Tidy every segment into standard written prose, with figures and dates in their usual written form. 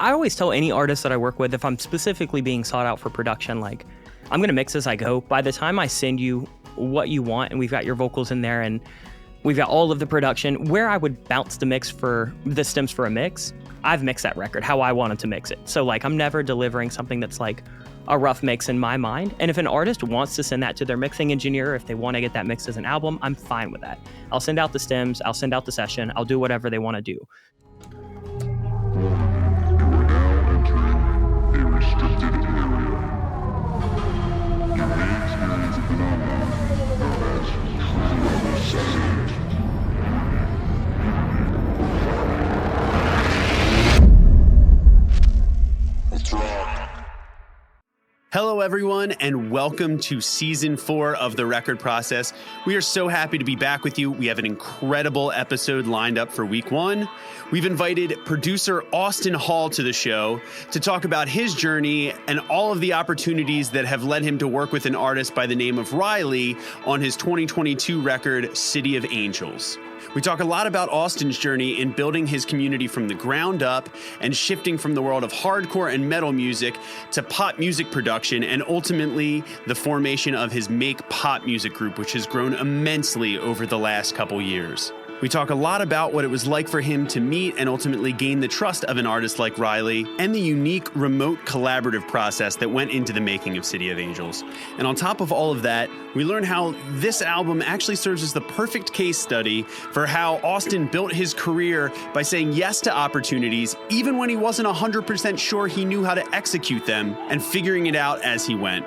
I always tell any artist that I work with, if I'm specifically being sought out for production, like, I'm going to mix as I go. By the time I send you what you want and we've got your vocals in there and we've got all of the production, where I would bounce the stems for a mix, I've mixed that record how I wanted to mix it. So like, I'm never delivering something that's like a rough mix in my mind. And if an artist wants to send that to their mixing engineer, if they want to get that mixed as an album, I'm fine with that. I'll send out the stems, I'll send out the session, I'll do whatever they want to do. Hello, everyone, and welcome to Season 4 of The Record Process. We are so happy to be back with you. We have an incredible episode lined up for Week 1. We've invited producer Austin Hall to the show to talk about his journey and all of the opportunities that have led him to work with an artist by the name of Riley on his 2022 record, City of Angels. We talk a lot about Austin's journey in building his community from the ground up and shifting from the world of hardcore and metal music to pop music production, and ultimately the formation of his MAKEPOPMUSIC group, which has grown immensely over the last couple years. We talk a lot about what it was like for him to meet and ultimately gain the trust of an artist like Riley, and the unique remote collaborative process that went into the making of City of Angels. And on top of all of that, we learn how this album actually serves as the perfect case study for how Austin built his career by saying yes to opportunities, even when he wasn't 100% sure he knew how to execute them, and figuring it out as he went.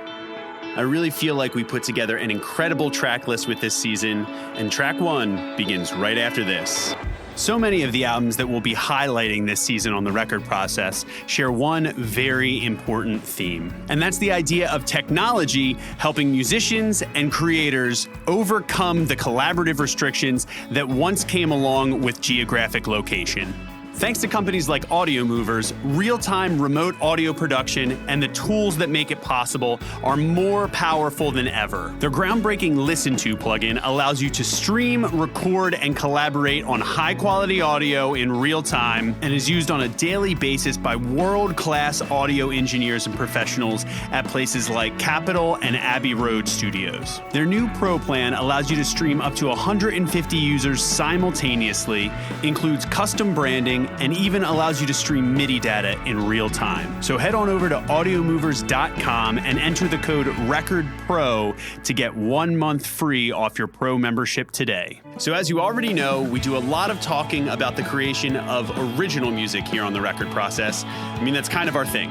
I really feel like we put together an incredible track list with this season, and track 1 begins right after this. So many of the albums that we'll be highlighting this season on The Record Process share one very important theme, and that's the idea of technology helping musicians and creators overcome the collaborative restrictions that once came along with geographic location. Thanks to companies like Audio Movers, real-time remote audio production and the tools that make it possible are more powerful than ever. Their groundbreaking Listen To plugin allows you to stream, record, and collaborate on high-quality audio in real time, and is used on a daily basis by world-class audio engineers and professionals at places like Capitol and Abbey Road Studios. Their new Pro plan allows you to stream up to 150 users simultaneously, includes custom branding, and even allows you to stream MIDI data in real time. So head on over to audiomovers.com and enter the code RECORDPRO to get 1 month free off your Pro membership today. So as you already know, we do a lot of talking about the creation of original music here on The Record Process. I mean, that's kind of our thing.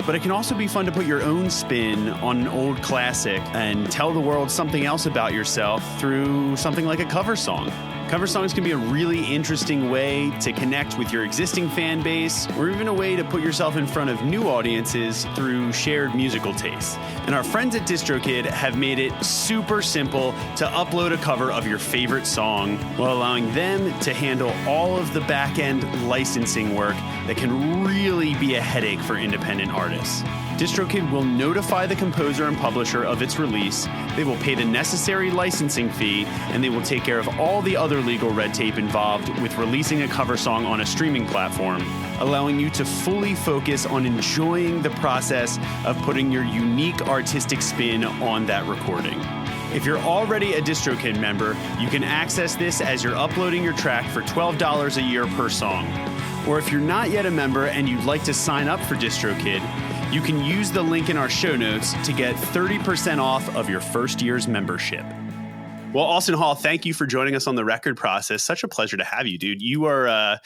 But it can also be fun to put your own spin on an old classic and tell the world something else about yourself through something like a cover song. Cover songs can be a really interesting way to connect with your existing fan base, or even a way to put yourself in front of new audiences through shared musical tastes. And our friends at DistroKid have made it super simple to upload a cover of your favorite song, while allowing them to handle all of the back-end licensing work that can really be a headache for independent artists. DistroKid will notify the composer and publisher of its release, they will pay the necessary licensing fee, and they will take care of all the other legal red tape involved with releasing a cover song on a streaming platform, allowing you to fully focus on enjoying the process of putting your unique artistic spin on that recording. If you're already a DistroKid member, you can access this as you're uploading your track for $12 a year per song. Or if you're not yet a member and you'd like to sign up for DistroKid, you can use the link in our show notes to get 30% off of your first year's membership. Well, Austin Hall, thank you for joining us on The Record Process. Such a pleasure to have you, dude. You are a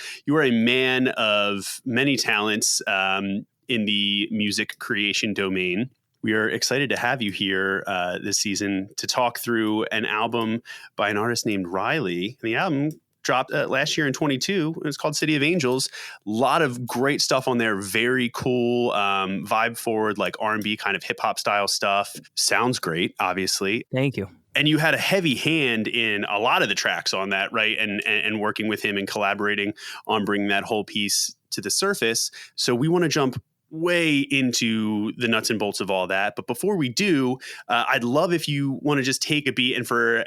man of many talents in the music creation domain. We are excited to have you here this season to talk through an album by an artist named Riley. And the album dropped last year in 22. It's called City of Angels. A lot of great stuff on there. Very cool, vibe forward, like R&B kind of hip hop style stuff. Sounds great, obviously. Thank you. And you had a heavy hand in a lot of the tracks on that, right? And working with him and collaborating on bringing that whole piece to the surface. So we want to jump way into the nuts and bolts of all that. But before we do, I'd love if you want to just take a beat, and for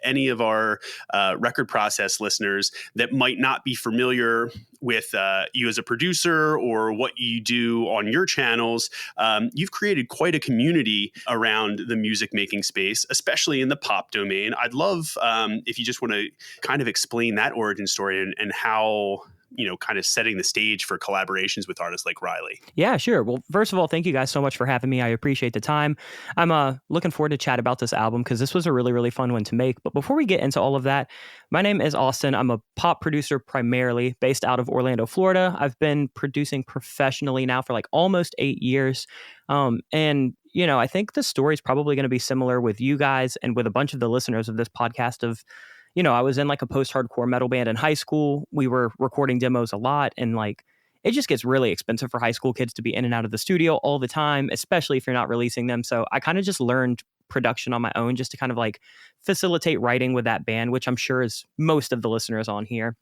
any of our record process listeners that might not be familiar with you as a producer or what you do on your channels, you've created quite a community around the music making space, especially in the pop domain. I'd love if you just want to kind of explain that origin story and how, kind of setting the stage for collaborations with artists like Riley. Yeah, sure. Well, first of all, thank you guys so much for having me. I appreciate the time. I'm looking forward to chat about this album because this was a really, really fun one to make. But before we get into all of that, my name is Austin. I'm a pop producer primarily based out of Orlando, Florida. I've been producing professionally now for like almost 8 years. I think the story is probably going to be similar with you guys and with a bunch of the listeners of this podcast of, I was in like a post-hardcore metal band in high school. We were recording demos a lot, and like it just gets really expensive for high school kids to be in and out of the studio all the time, especially if you're not releasing them. So I kind of just learned production on my own just to kind of like facilitate writing with that band, which I'm sure is most of the listeners on here.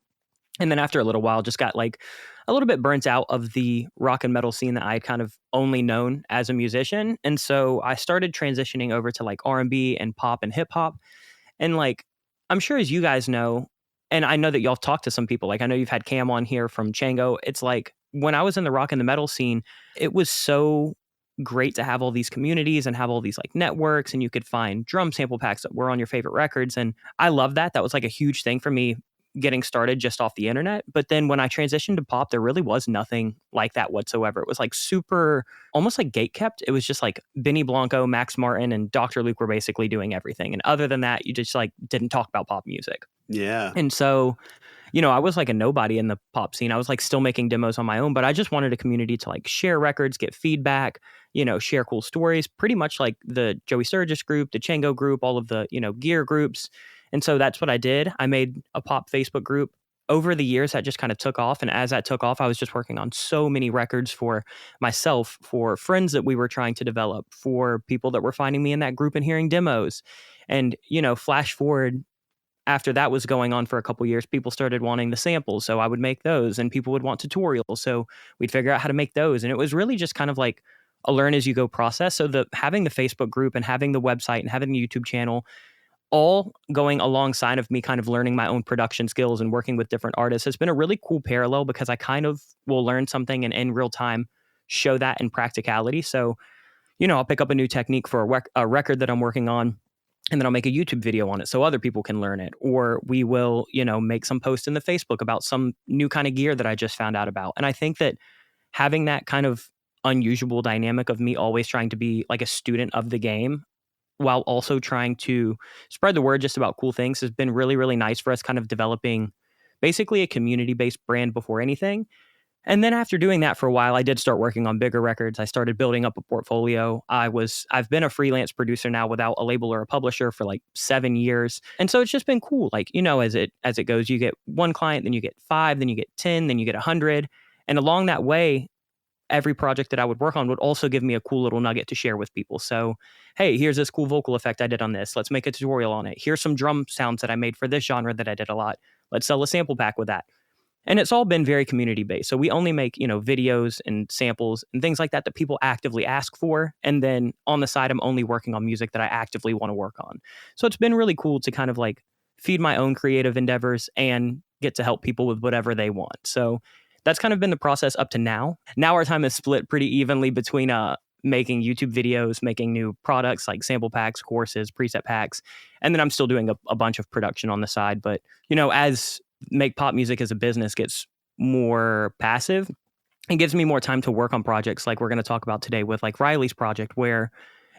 And then after a little while, just got like a little bit burnt out of the rock and metal scene that I had kind of only known as a musician. And so I started transitioning over to like R&B and pop and hip hop. And like, I'm sure as you guys know, and I know that y'all have talked to some people, like I know you've had Cam on here from Chango. It's like when I was in the rock and the metal scene, it was so great to have all these communities and have all these like networks, and you could find drum sample packs that were on your favorite records. And I love that. That was like a huge thing for me getting started just off the internet. But then when I transitioned to pop, there really was nothing like that whatsoever. It was like super, almost like gatekept. It was just like Benny Blanco, Max Martin, and Dr. Luke were basically doing everything. And other than that, you just like didn't talk about pop music. Yeah. And so, I was like a nobody in the pop scene. I was like still making demos on my own, but I just wanted a community to like share records, get feedback, share cool stories, pretty much like the Joey Sturgis group, the Chango group, all of the, gear groups. And so that's what I did. I made a pop Facebook group. Over the years, that just kind of took off. And as that took off, I was just working on so many records for myself, for friends that we were trying to develop, for people that were finding me in that group and hearing demos. And, flash forward, after that was going on for a couple years, people started wanting the samples. So I would make those, and people would want tutorials. So we'd figure out how to make those. And it was really just kind of like a learn as you go process. So having the Facebook group and having the website and having the YouTube channel, all going alongside of me kind of learning my own production skills and working with different artists has been a really cool parallel, because I kind of will learn something and in real time show that in practicality. So, I'll pick up a new technique for a record that I'm working on, and then I'll make a YouTube video on it so other people can learn it. Or we will, make some post in the Facebook about some new kind of gear that I just found out about. And I think that having that kind of unusual dynamic of me always trying to be like a student of the game while also trying to spread the word just about cool things has been really, really nice for us, kind of developing basically a community-based brand before anything. And then after doing that for a while, I did start working on bigger records. I started building up a portfolio. I've been a freelance producer now without a label or a publisher for like 7 years. And so it's just been cool. Like, as it goes, you get one client, then you get 5, then you get 10, then you get 100. And along that way, every project that I would work on would also give me a cool little nugget to share with people. So, hey, here's this cool vocal effect I did on this. Let's make a tutorial on it. Here's some drum sounds that I made for this genre that I did a lot. Let's sell a sample pack with that. And it's all been very community based. So we only make, videos and samples and things like that people actively ask for. And then on the side, I'm only working on music that I actively want to work on. So it's been really cool to kind of like feed my own creative endeavors and get to help people with whatever they want. So that's kind of been the process up to now. Now our time is split pretty evenly between making YouTube videos, making new products like sample packs, courses, preset packs. And then I'm still doing a bunch of production on the side. But, as make pop music as a business gets more passive, it gives me more time to work on projects like we're going to talk about today with like Riley's project, where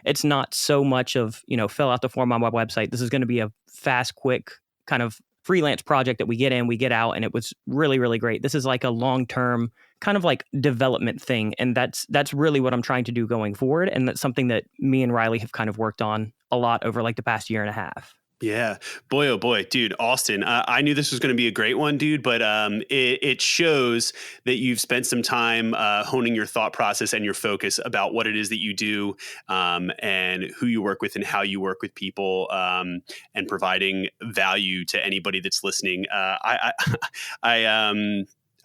it's not so much of, fill out the form on my website. This is going to be a fast, quick kind of freelance project that we get in, we get out, and it was really, really great. This is like a long-term kind of like development thing. And that's really what I'm trying to do going forward. And that's something that me and Riley have kind of worked on a lot over like the past year and a half. Yeah. Boy, oh boy, dude, Austin, I knew this was going to be a great one, dude, but it shows that you've spent some time honing your thought process and your focus about what it is that you do, and who you work with and how you work with people, and providing value to anybody that's listening. I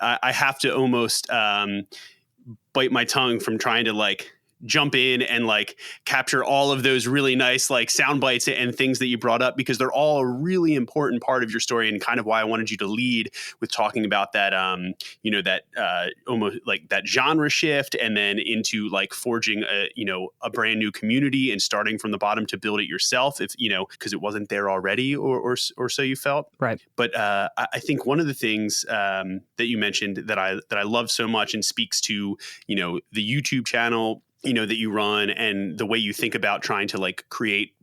have to almost bite my tongue from trying to like jump in and like capture all of those really nice like sound bites and things that you brought up, because they're all a really important part of your story and kind of why I wanted you to lead with talking about that, almost like that genre shift, and then into like forging a brand new community and starting from the bottom to build it yourself, if because it wasn't there already, or so you felt. Right. But I think one of the things that you mentioned that I love so much and speaks to the YouTube channel that you run, and the way you think about trying to like create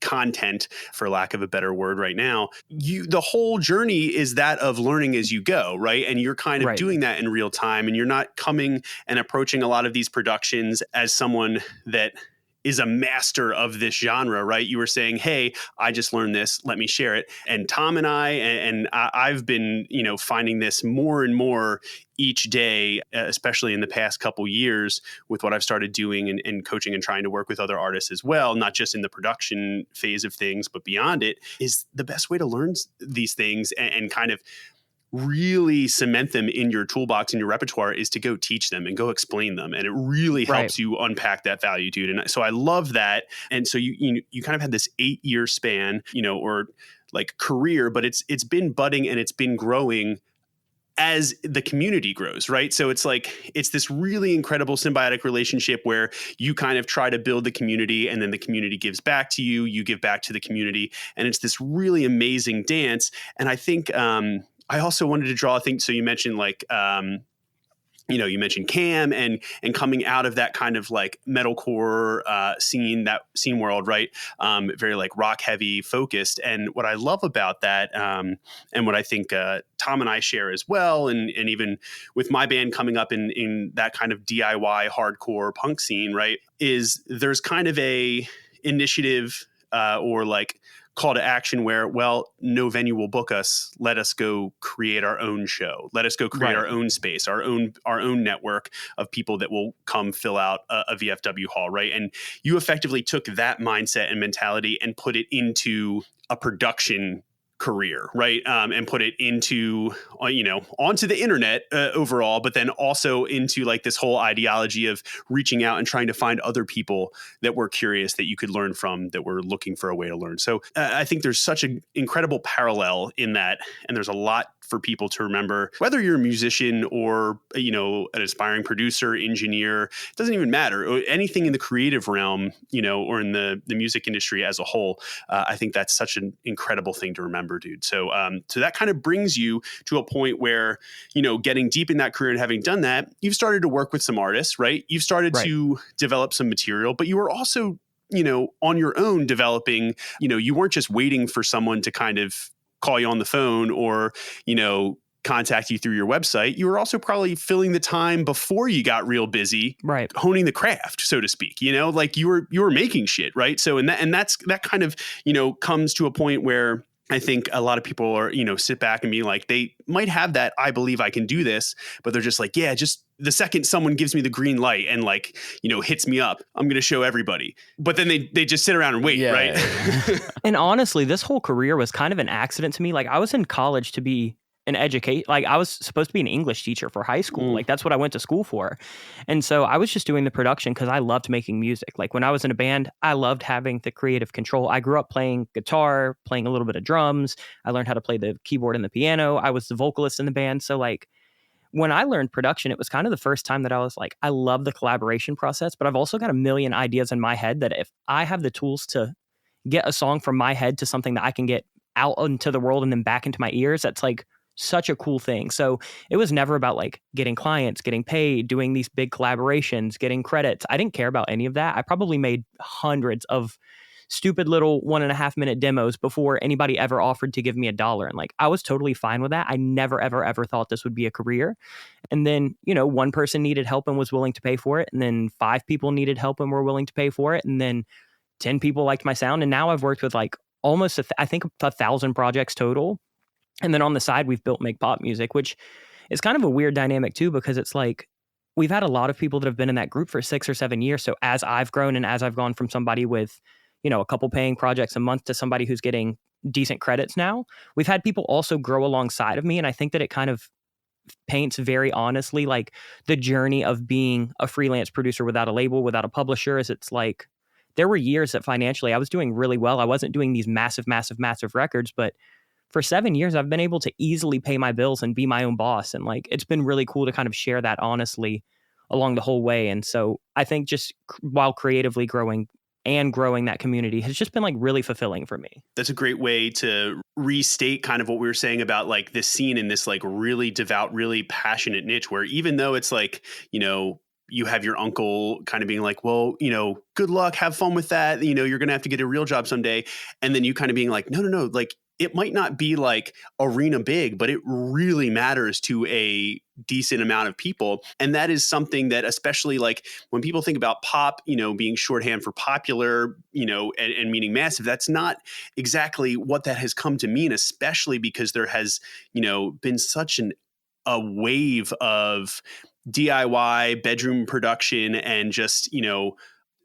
content, for lack of a better word right now, the whole journey is that of learning as you go, right? And you're kind of doing that in real time, and you're not coming and approaching a lot of these productions as someone that is a master of this genre, right? You were saying, hey, I just learned this, let me share it. And Tom and I've been, finding this more and more each day, especially in the past couple years with what I've started doing and coaching and trying to work with other artists as well, not just in the production phase of things, but beyond it, is the best way to learn these things and kind of really cement them in your toolbox and your repertoire is to go teach them and go explain them. And it really helps you unpack that value, dude. And so I love that. And so you kind of had this 8-year span, or like career, but it's been budding and it's been growing as the community grows, right? So it's like, it's this really incredible symbiotic relationship where you kind of try to build the community, and then the community gives back to you, you give back to the community. And it's this really amazing dance. And I think, I also wanted to draw a thing. So you mentioned like, you mentioned Cam and coming out of that kind of like metalcore scene world, right? Very like rock heavy focused. And what I love about that, and what I think Tom and I share as well, and even with my band coming up in that kind of DIY hardcore punk scene, right, is there's kind of a initiative or like call to action where, well, no venue will book us. Let us go create our own show. Let us go create our own space, our own network of people that will come fill out a VFW hall, right? And you effectively took that mindset and mentality and put it into a production career, right? And put it into, onto the internet overall, but then also into like this whole ideology of reaching out and trying to find other people that were curious, that you could learn from, that were looking for a way to learn. So I think there's such an incredible parallel in that. And there's a lot for people to remember, whether you're a musician or, an aspiring producer, engineer, it doesn't even matter. Anything in the creative realm, or in the music industry as a whole. I think that's such an incredible thing to remember, dude. So that kind of brings you to a point where, getting deep in that career and having done that, you've started to work with some artists, right? You've started to develop some material, but you were also, on your own developing, you weren't just waiting for someone to kind of call you on the phone or, contact you through your website. You were also probably filling the time before you got real busy, right, honing the craft, so to speak, like you were making shit, right? So, that kind of, comes to a point where I think a lot of people are, sit back and be like, they might have that, I believe I can do this, but they're just like, yeah, just the second someone gives me the green light and like, hits me up, I'm going to show everybody. But then they just sit around and wait, right? And honestly, this whole career was kind of an accident to me. Like I was in college to be an educate, like I was supposed to be an English teacher for high school. Like that's what I went to school for. And so I was just doing the production because I loved making music. Like when I was in a band, I loved having the creative control. I grew up playing guitar, playing a little bit of drums. I learned how to play the keyboard and the piano. I was the vocalist in the band. So like when I learned production, it was kind of the first time that I was like, I love the collaboration process, but I've also got a million ideas in my head that if I have the tools to get a song from my head to something that I can get out into the world and then back into my ears, that's like such a cool thing. So it was never about like getting clients, getting paid, doing these big collaborations, getting credits. I didn't care about any of that. I probably made hundreds of stupid little 1.5 minute demos before anybody ever offered to give me $1. And like, I was totally fine with that. I never, ever, ever thought this would be a career. And then, one person needed help and was willing to pay for it. And then 5 people needed help and were willing to pay for it. And then 10 people liked my sound. And now I've worked with like almost, I think 1,000 projects total. And then on the side, we've built MAKEPOPMUSIC, which is kind of a weird dynamic too, because it's like, we've had a lot of people that have been in that group for 6 or 7 years. So as I've grown and as I've gone from somebody with, a couple paying projects a month to somebody who's getting decent credits now, we've had people also grow alongside of me. And I think that it kind of paints very honestly like the journey of being a freelance producer without a label, without a publisher. Is it's like there were years that financially I was doing really well. I wasn't doing these massive records, but for 7 years I've been able to easily pay my bills and be my own boss. And like it's been really cool to kind of share that honestly along the whole way. And so I think just while creatively growing and growing that community has just been like really fulfilling for me. That's a great way to restate kind of what we were saying about like this scene in this like really devout, really passionate niche where even though it's like, you know, you have your uncle kind of being like, well, you know, good luck, have fun with that. You know, you're going to have to get a real job someday. And then you kind of being like, no, like it might not be like arena big, but it really matters to a decent amount of people. And that is something that, especially like when people think about pop, you know, being shorthand for popular, you know, and meaning massive, that's not exactly what that has come to mean, especially because there has, you know, been such a wave of DIY bedroom production and just, you know,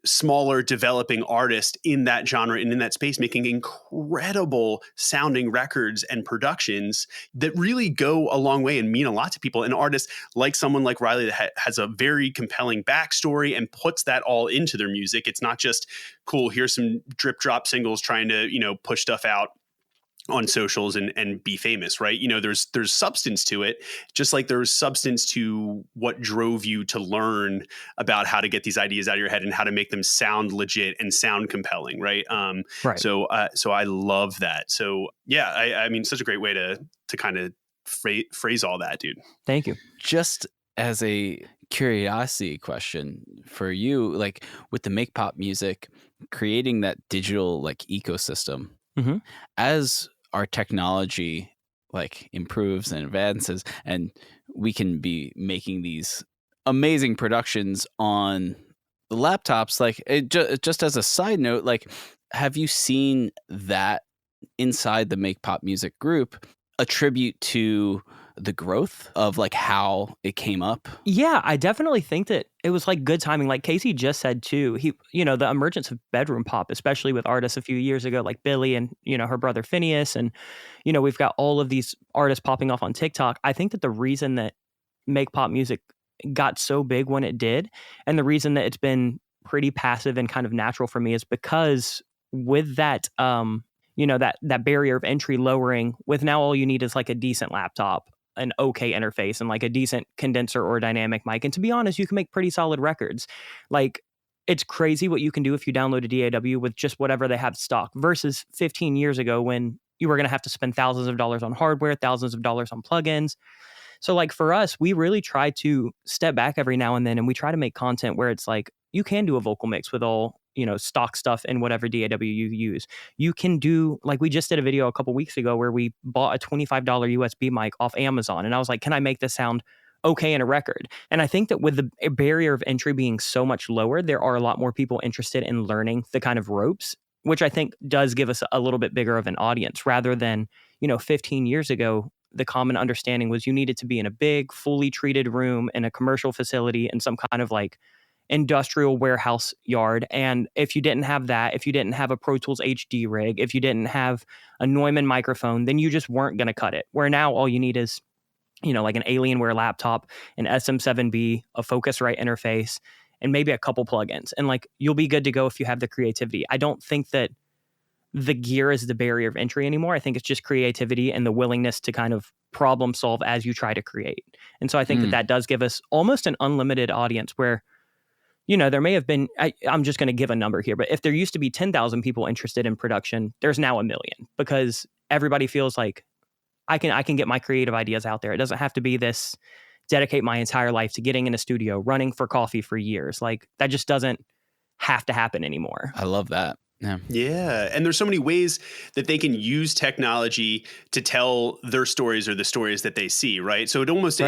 smaller developing artists in that genre and in that space making incredible sounding records and productions that really go a long way and mean a lot to people. And artists like someone like Riley that has a very compelling backstory and puts that all into their music. It's not just cool, here's some drip drop singles trying to, you know, push stuff out on socials and be famous, right? You know, there's substance to it, just like there's substance to what drove you to learn about how to get these ideas out of your head and how to make them sound legit and sound compelling, right? Right. So I love that. So yeah, I mean, such a great way to kind of phrase all that, dude. Thank you. Just as a curiosity question for you, like with the Make Pop Music, creating that digital like ecosystem, Mm-hmm. as our technology like improves and advances and we can be making these amazing productions on the laptops, like just as a side note, like have you seen that inside the Make Pop Music group attribute to the growth of like how it came up? Yeah, I definitely think that it was like good timing. Like Casey just said too, he, you know, the emergence of bedroom pop, especially with artists a few years ago, like Billy and, you know, her brother Phineas. And, you know, we've got all of these artists popping off on TikTok. I think that the reason that Make Pop Music got so big when it did, and the reason that it's been pretty passive and kind of natural for me is because with that, you know, that barrier of entry lowering, with now all you need is like a decent laptop, an okay interface, and like a decent condenser or dynamic mic. And to be honest, you can make pretty solid records. Like it's crazy what you can do if you download a DAW with just whatever they have stock versus 15 years ago when you were going to have to spend thousands of dollars on hardware, thousands of dollars on plugins. So like for us, we really try to step back every now and then and we try to make content where it's like you can do a vocal mix with all, you know, stock stuff in whatever DAW you use. You can do, like we just did a video a couple weeks ago where we bought a $25 USB mic off Amazon. And I was like, can I make this sound okay in a record? And I think that with the barrier of entry being so much lower, there are a lot more people interested in learning the kind of ropes, which I think does give us a little bit bigger of an audience rather than, you know, 15 years ago, the common understanding was you needed to be in a big, fully treated room in a commercial facility in some kind of like industrial warehouse yard. And if you didn't have that, if you didn't have a Pro Tools HD rig, if you didn't have a Neumann microphone, then you just weren't going to cut it. Where now all you need is, you know, like an Alienware laptop, an SM7B, a Focusrite interface, and maybe a couple plugins. And like you'll be good to go if you have the creativity. I don't think that the gear is the barrier of entry anymore. I think it's just creativity and the willingness to kind of problem solve as you try to create. And so I think that does give us almost an unlimited audience where, you know, there may have been, I'm just going to give a number here, but if there used to be 10,000 people interested in production, there's now 1 million because everybody feels like I can get my creative ideas out there. It doesn't have to be this dedicate my entire life to getting in a studio, running for coffee for years. Like that just doesn't have to happen anymore. I love that. Yeah. And there's so many ways that they can use technology to tell their stories or the stories that they see, right? So it almost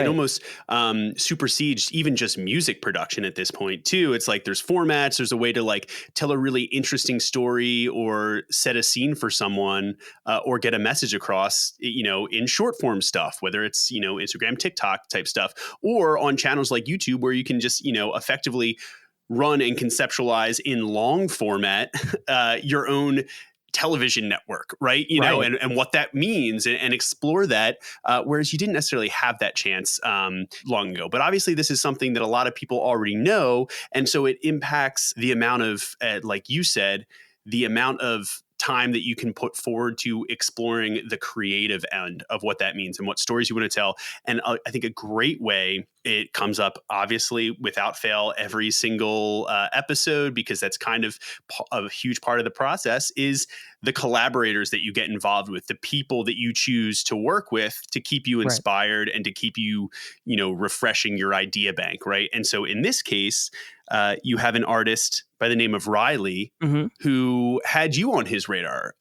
supersedes even just music production at this point too. It's like there's formats, there's a way to like tell a really interesting story or set a scene for someone or get a message across, you know, in short form stuff, whether it's, you know, Instagram, TikTok type stuff, or on channels like YouTube where you can just, you know, effectively run and conceptualize in long format your own television network, right? You know, Right. and what that means, and explore that, whereas you didn't necessarily have that chance long ago. But obviously, this is something that a lot of people already know, and so it impacts the amount of, like you said, the amount of time that you can put forward to exploring the creative end of what that means and what stories you want to tell. And I think a great way, it comes up obviously without fail every single episode, because that's kind of a huge part of the process, is the collaborators that you get involved with, the people that you choose to work with to keep you Right. inspired and to keep you, you know, refreshing your idea bank, right? And so in this case, you have an artist by the name of Riley who had you on his radar.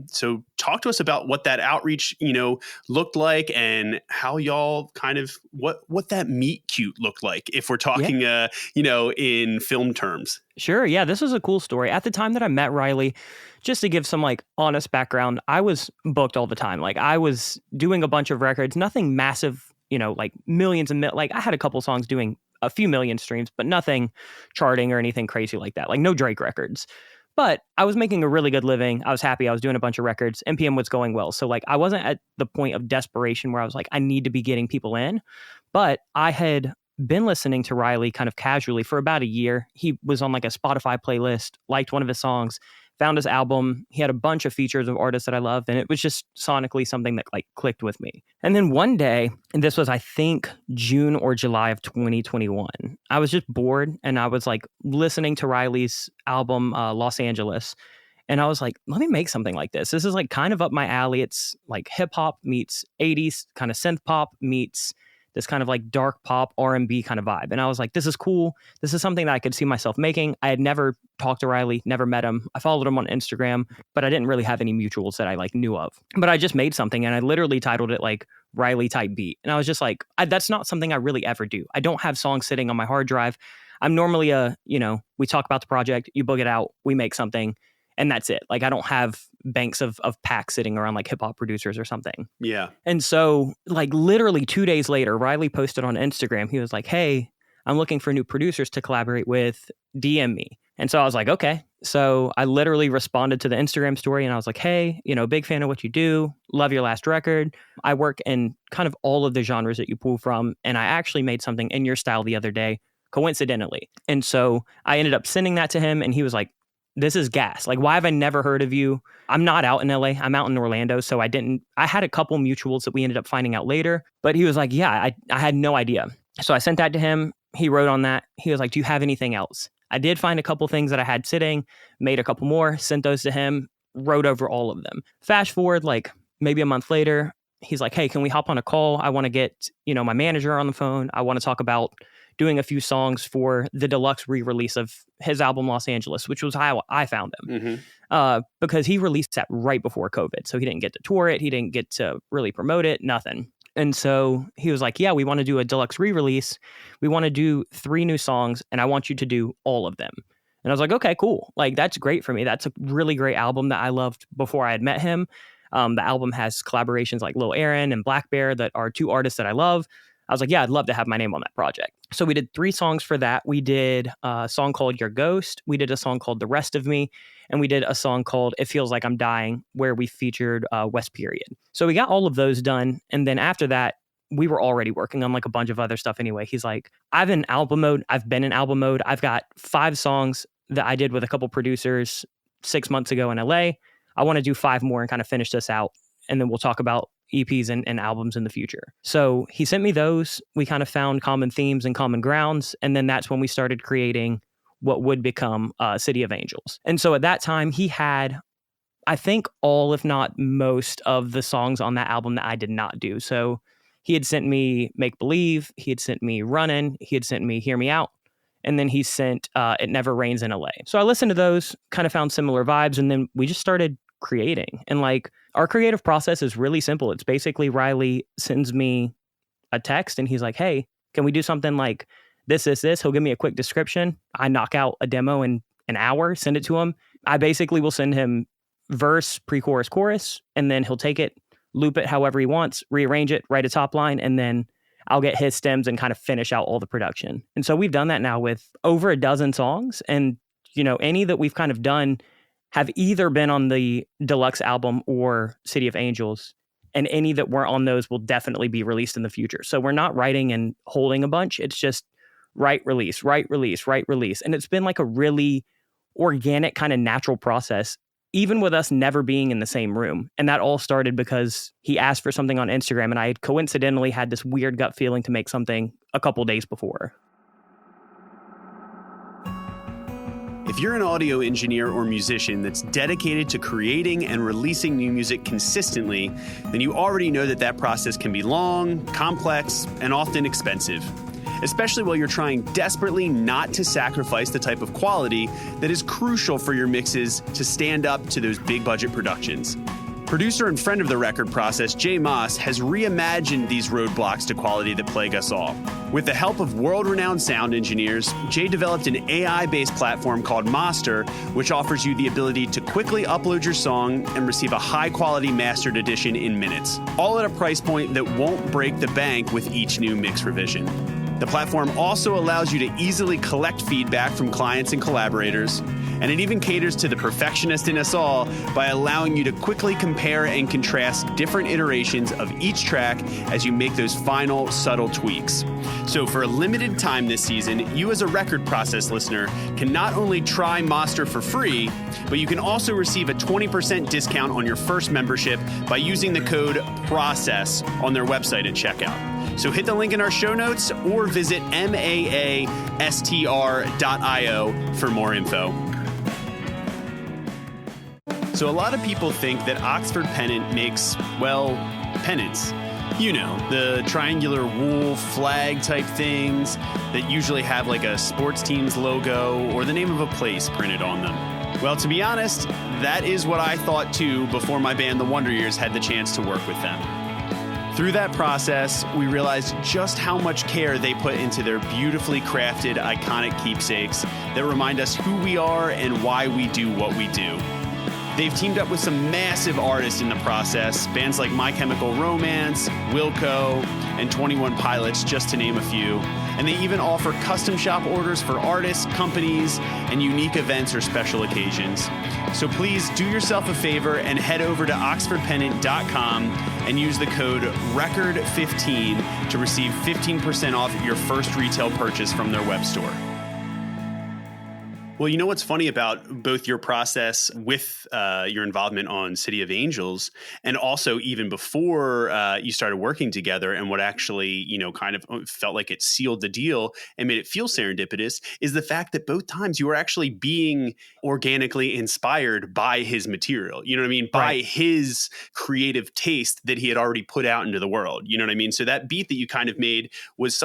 So talk to us about what that outreach, you know, looked like, and how y'all kind of what that meet cute looked like, if we're talking, you know, in film terms. Sure. Yeah, this was a cool story. At the time that I met Riley, just to give some like honest background, I was booked all the time. Like I was doing a bunch of records, nothing massive, you know, like millions and like I had a couple songs doing a few million streams, but nothing charting or anything crazy like that. Like no Drake records. But I was making a really good living. I was happy. I was doing a bunch of records. NPM was going well. So like I wasn't at the point of desperation where I was like, I need to be getting people in. But I had been listening to Riley kind of casually for about a year. He was on like a Spotify playlist, liked one of his songs, found his album. He had a bunch of features of artists that I loved, and it was just sonically something that like clicked with me. And then one day, and this was I think June or July of 2021, I was just bored and I was like listening to Riley's album Los Angeles. And I was like, let me make something like this. This is like kind of up my alley. It's like hip hop meets 80s kind of synth pop meets this kind of like dark pop R&B kind of vibe. And I was like, this is cool. This is something that I could see myself making. I had never talked to Riley, never met him. I followed him on Instagram, but I didn't really have any mutuals that I like knew of. But I just made something and I literally titled it like Riley type beat. And I was just like, that's not something I really ever do. I don't have songs sitting on my hard drive. I'm normally we talk about the project, you book it out, we make something, and that's it. Like I don't have banks of packs sitting around like hip hop producers or something. Yeah. And so like literally 2 days later, Riley posted on Instagram. He was like, hey, I'm looking for new producers to collaborate with. DM me. And so I was like, okay. So I literally responded to the Instagram story and I was like, hey, big fan of what you do. Love your last record. I work in kind of all of the genres that you pull from. And I actually made something in your style the other day, coincidentally. And so I ended up sending that to him and he was like, this is gas. Like, why have I never heard of you? I'm not out in LA. I'm out in Orlando. So I had a couple mutuals that we ended up finding out later, but he was like, yeah, I had no idea. So I sent that to him. He wrote on that. He was like, do you have anything else? I did find a couple things that I had sitting, made a couple more, sent those to him, wrote over all of them. Fast forward, like maybe a month later, he's like, hey, can we hop on a call? I want to get, my manager on the phone. I want to talk about doing a few songs for the deluxe re-release of his album Los Angeles, which was how I found him. Because he released that right before COVID. So he didn't get to tour it. He didn't get to really promote it, nothing. And so he was like, yeah, we want to do a deluxe re-release. We want to do 3 new songs and I want you to do all of them. And I was like, okay, cool. Like, that's great for me. That's a really great album that I loved before I had met him. The album has collaborations like Lil Aaron and Black Bear that are 2 artists that I love. I was like, yeah, I'd love to have my name on that project. So we did 3 songs for that. We did a song called Your Ghost. We did a song called The Rest of Me. And we did a song called It Feels Like I'm Dying, where we featured West Period. So we got all of those done. And then after that, we were already working on like a bunch of other stuff anyway. He's like, I've been in album mode. I've got 5 songs that I did with a couple producers 6 months ago in LA. I want to do 5 more and kind of finish this out. And then we'll talk about EPs and albums in the future. So he sent me those. We kind of found common themes and common grounds. And then that's when we started creating what would become City of Angels. And so at that time, he had, I think, all, if not most, of the songs on that album that I did not do. So he had sent me Make Believe. He had sent me Runnin'. He had sent me Hear Me Out. And then he sent It Never Rains in LA. So I listened to those, kind of found similar vibes. And then we just started creating. And like, our creative process is really simple. It's basically Riley sends me a text and he's like, hey, can we do something like this? He'll give me a quick description. I knock out a demo in an hour, send it to him. I basically will send him verse, pre-chorus, chorus, and then he'll take it, loop it however he wants, rearrange it, write a top line, and then I'll get his stems and kind of finish out all the production. And so we've done that now with over a dozen songs. And, any that we've kind of done have either been on the deluxe album or City of Angels, and any that weren't on those will definitely be released in the future. So we're not writing and holding a bunch. It's just write, release, write, release, write, release. And it's been like a really organic kind of natural process, even with us never being in the same room. And that all started because he asked for something on Instagram, and I had coincidentally had this weird gut feeling to make something a couple days before. If you're an audio engineer or musician that's dedicated to creating and releasing new music consistently, then you already know that process can be long, complex, and often expensive, especially while you're trying desperately not to sacrifice the type of quality that is crucial for your mixes to stand up to those big budget productions. Producer and friend of the record process, Jay Moss, has reimagined these roadblocks to quality that plague us all. With the help of world-renowned sound engineers, Jay developed an AI-based platform called Master, which offers you the ability to quickly upload your song and receive a high-quality mastered edition in minutes, all at a price point that won't break the bank with each new mix revision. The platform also allows you to easily collect feedback from clients and collaborators, and it even caters to the perfectionist in us all by allowing you to quickly compare and contrast different iterations of each track as you make those final subtle tweaks. So for a limited time this season, you as a record process listener can not only try Master for free, but you can also receive a 20% discount on your first membership by using the code PROCESS on their website at checkout. So hit the link in our show notes or visit maastr.io for more info. So a lot of people think that Oxford Pennant makes, well, pennants. You know, the triangular wool flag type things that usually have like a sports team's logo or the name of a place printed on them. Well, to be honest, that is what I thought too before my band, The Wonder Years, had the chance to work with them. Through that process, we realized just how much care they put into their beautifully crafted, iconic keepsakes that remind us who we are and why we do what we do. They've teamed up with some massive artists in the process, bands like My Chemical Romance, Wilco, and 21 Pilots, just to name a few. And they even offer custom shop orders for artists, companies, and unique events or special occasions. So please do yourself a favor and head over to oxfordpennant.com and use the code RECORD15 to receive 15% off your first retail purchase from their web store. Well, you know what's funny about both your process with your involvement on City of Angels and also even before you started working together and what actually, you know, kind of felt like it sealed the deal and made it feel serendipitous is the fact that both times you were actually being organically inspired by his material. You know what I mean? By his creative taste that he had already put out into the world. You know what I mean? So that beat that you kind of made was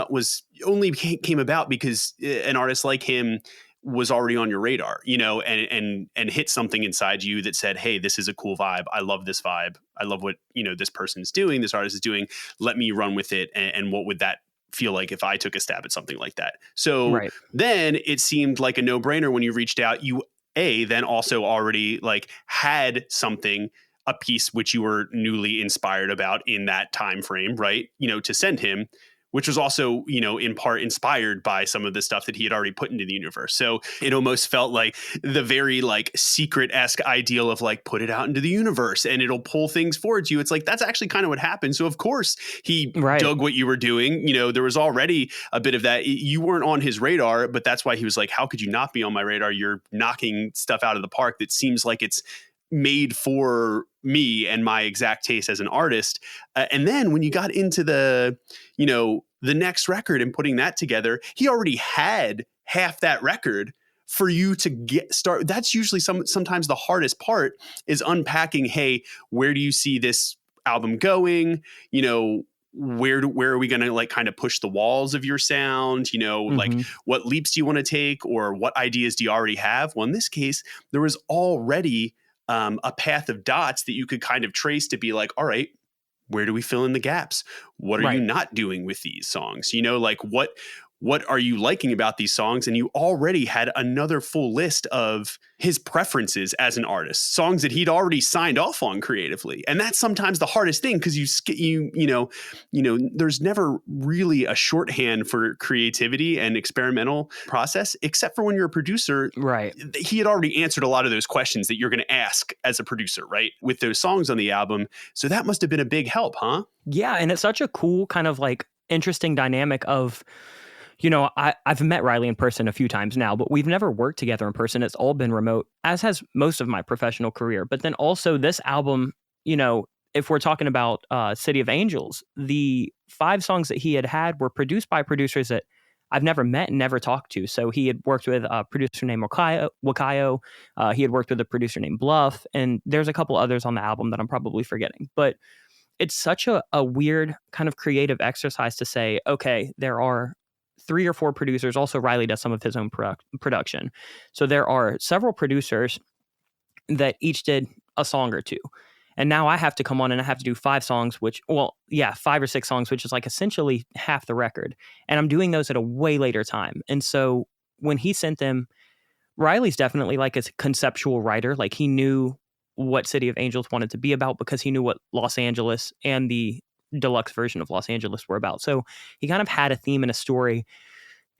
only came about because an artist like him was already on your radar, you know, and hit something inside you that said, hey, this is a cool vibe. I love this vibe. I love what, you know, this person is doing, this artist is doing. Let me run with it. And what would that feel like if I took a stab at something like that? So then it seemed like a no-brainer when you reached out. You then also already like had something, a piece which you were newly inspired about in that time frame, right? You know, to send him, which was also, you know, in part inspired by some of the stuff that he had already put into the universe. So it almost felt like the very like secret-esque ideal of like, put it out into the universe and it'll pull things forward you. It's like, that's actually kind of what happened. So of course he dug what you were doing. You know, there was already a bit of that. You weren't on his radar, but that's why he was like, how could you not be on my radar? You're knocking stuff out of the park that seems like it's made for me and my exact taste as an artist. And then when you got into the, you know, the next record and putting that together, he already had half that record for you to get start. That's usually sometimes the hardest part is unpacking, hey, where do you see this album going? You know, where are we going to like kind of push the walls of your sound? You know, like what leaps do you want to take or what ideas do you already have? Well, in this case, there was already a path of dots that you could kind of trace to be like, all right, where do we fill in the gaps? What are you not doing with these songs? You know, like what what are you liking about these songs? And you already had another full list of his preferences as an artist, songs that he'd already signed off on creatively. And that's sometimes the hardest thing, because there's never really a shorthand for creativity and experimental process, except for when you're a producer. Right. He had already answered a lot of those questions that you're going to ask as a producer, right? With those songs on the album. So that must have been a big help, huh? Yeah. And it's such a cool kind of like interesting dynamic of, I've met Riley in person a few times now, but we've never worked together in person. It's all been remote, as has most of my professional career. But then also this album, if we're talking about City of Angels, the 5 songs that he had were produced by producers that I've never met and never talked to. So he had worked with a producer named Wakayo. He had worked with a producer named Bluff. And there's a couple others on the album that I'm probably forgetting. But it's such a weird kind of creative exercise to say, okay, there are 3 or 4 producers. Also, Riley does some of his own production. So there are several producers that each did a song or 2. And now I have to come on and I have to do 5 songs, 5 or 6 songs, which is like essentially half the record. And I'm doing those at a way later time. And so when he sent them, Riley's definitely like a conceptual writer. Like he knew what City of Angels wanted to be about because he knew what Los Angeles and the deluxe version of Los Angeles were about. So he kind of had a theme and a story.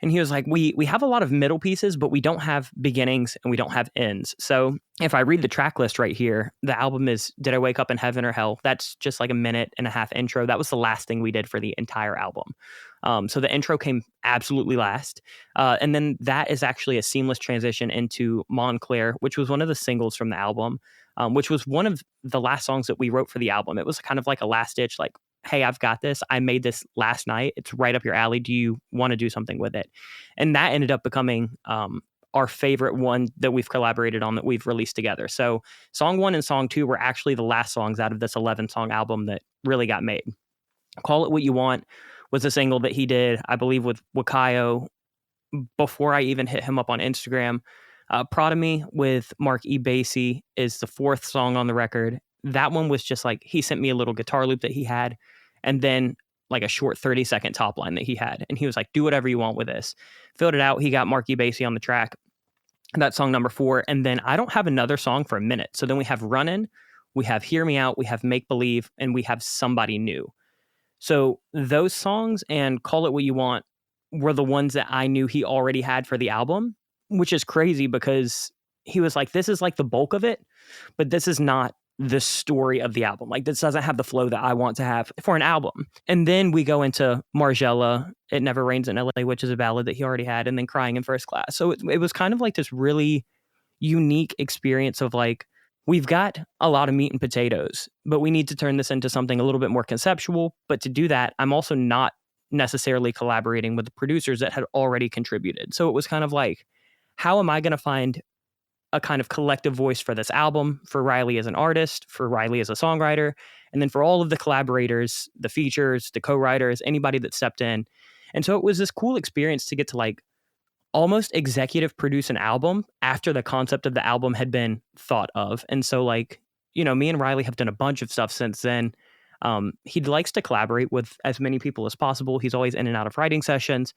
And he was like, we have a lot of middle pieces, but we don't have beginnings and we don't have ends. So if I read the track list right here, the album is Did I Wake Up in Heaven or Hell? That's just like a 1.5-minute intro. That was the last thing we did for the entire album. So the intro came absolutely last. And then that is actually a seamless transition into Montclair, which was one of the singles from the album, which was one of the last songs that we wrote for the album. It was kind of like a last ditch, like, hey, I've got this. I made this last night. It's right up your alley. Do you want to do something with it? And that ended up becoming our favorite one that we've collaborated on, that we've released together. So song 1 and song 2 were actually the last songs out of this 11-song album that really got made. Call It What You Want was a single that he did, I believe, with Wakayo before I even hit him up on Instagram. Proud of Me with Mark E. Basie is the 4th song on the record. That one was just like, he sent me a little guitar loop that he had, and then like a short 30-second top line that he had. And he was like, do whatever you want with this. Filled it out. He got Mark E. Basie on the track. That's song number 4. And then I don't have another song for a minute. So then we have Runnin', we have Hear Me Out, we have Make Believe, and we have Somebody New. So those songs and Call It What You Want were the ones that I knew he already had for the album, which is crazy because he was like, this is like the bulk of it, but this is not the story of the album. Like, this doesn't have the flow that I want to have for an album. And then we go into Margiela, It Never Rains in LA, which is a ballad that he already had, and then Crying in First Class. So it was kind of like this really unique experience of like, we've got a lot of meat and potatoes, but we need to turn this into something a little bit more conceptual. But to do that, I'm also not necessarily collaborating with the producers that had already contributed. So it was kind of like, how am I going to find a kind of collective voice for this album, for Riley as an artist, for Riley as a songwriter, and then for all of the collaborators, the features, the co-writers, anybody that stepped in. And so it was this cool experience to get to like almost executive produce an album after the concept of the album had been thought of. And so like, me and Riley have done a bunch of stuff since then. He likes to collaborate with as many people as possible. He's always in and out of writing sessions.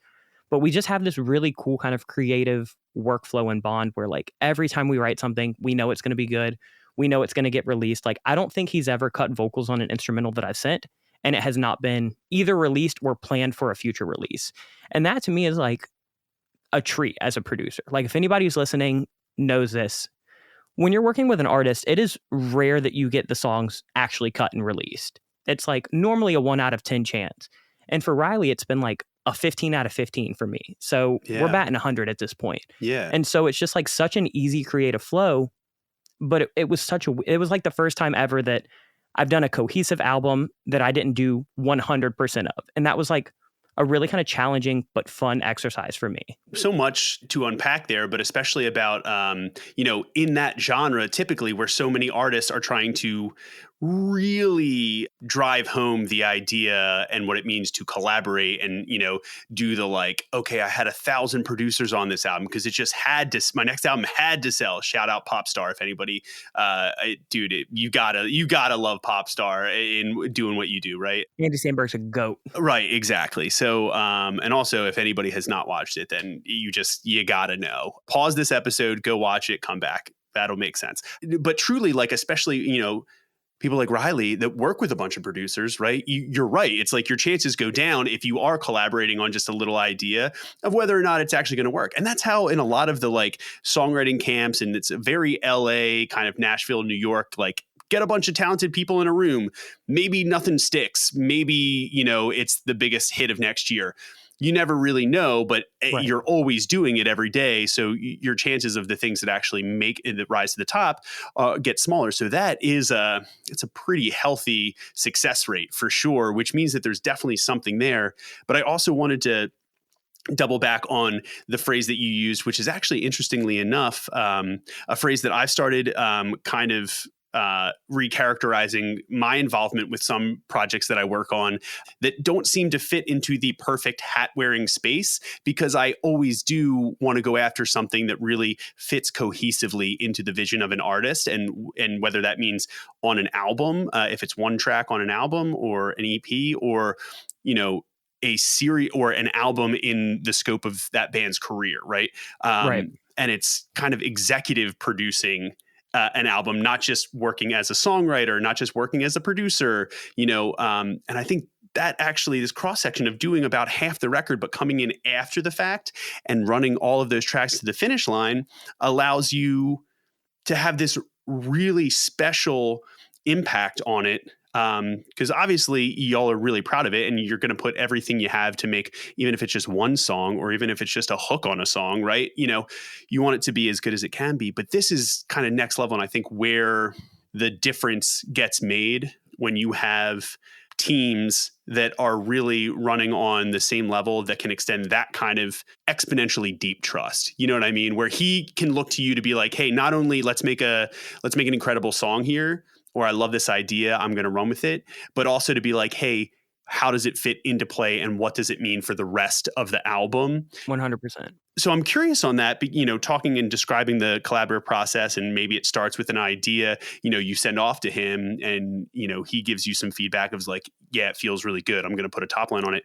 But we just have this really cool kind of creative workflow and bond where like every time we write something, we know it's going to be good. We know it's going to get released. Like, I don't think he's ever cut vocals on an instrumental that I've sent and it has not been either released or planned for a future release. And that to me is like a treat as a producer. Like, if anybody who's listening knows this, when you're working with an artist, it is rare that you get the songs actually cut and released. It's like normally a 1 out of 10 chance. And for Riley, it's been like a 15 out of 15 for me. So we're batting 100 at this point. Yeah. And so it's just like such an easy creative flow. But it was like the first time ever that I've done a cohesive album that I didn't do 100% of. And that was like a really kind of challenging but fun exercise for me. So much to unpack there, but especially about, in that genre, typically where so many artists are trying to really drive home the idea and what it means to collaborate and, do the like, okay, I had 1,000 producers on this album because it just had to, my next album had to sell. Shout out Popstar. If anybody, dude, you gotta love Popstar in doing what you do, right? Andy Samberg's a goat. Right, exactly. So, and also if anybody has not watched it, then you gotta know. Pause this episode, go watch it, come back. That'll make sense. But truly, like, especially, people like Riley that work with a bunch of producers, right? You're right. It's like your chances go down if you are collaborating on just a little idea of whether or not it's actually going to work. And that's how in a lot of the like songwriting camps, and it's a very LA kind of Nashville, New York, like get a bunch of talented people in a room. Maybe nothing sticks. Maybe, it's the biggest hit of next year. You never really know, but Right. You're always doing it every day. So your chances of the things that actually make it rise to the top get smaller. So that is it's a pretty healthy success rate for sure, which means that there's definitely something there. But I also wanted to double back on the phrase that you used, which is actually, interestingly enough, a phrase that I've started kind of recharacterizing my involvement with some projects that I work on that don't seem to fit into the perfect hat wearing space, because I always do want to go after something that really fits cohesively into the vision of an artist. And whether that means on an album, if it's one track on an album or an EP, or, a series or an album in the scope of that band's career. Right. Right. And it's kind of executive producing an album, not just working as a songwriter, not just working as a producer, and I think that actually this cross section of doing about half the record, but coming in after the fact and running all of those tracks to the finish line allows you to have this really special impact on it. Because obviously y'all are really proud of it and you're going to put everything you have to make, even if it's just one song or even if it's just a hook on a song, right? You want it to be as good as it can be. But this is kind of next level. And I think where the difference gets made when you have teams that are really running on the same level that can extend that kind of exponentially deep trust. You know what I mean? Where he can look to you to be like, hey, not only let's make an incredible song here, or I love this idea, I'm going to run with it, but also to be like, hey, how does it fit into play and what does it mean for the rest of the album? 100%. So I'm curious on that, talking and describing the collaborative process, and maybe it starts with an idea, you send off to him and, he gives you some feedback of like, yeah, it feels really good. I'm going to put a top line on it.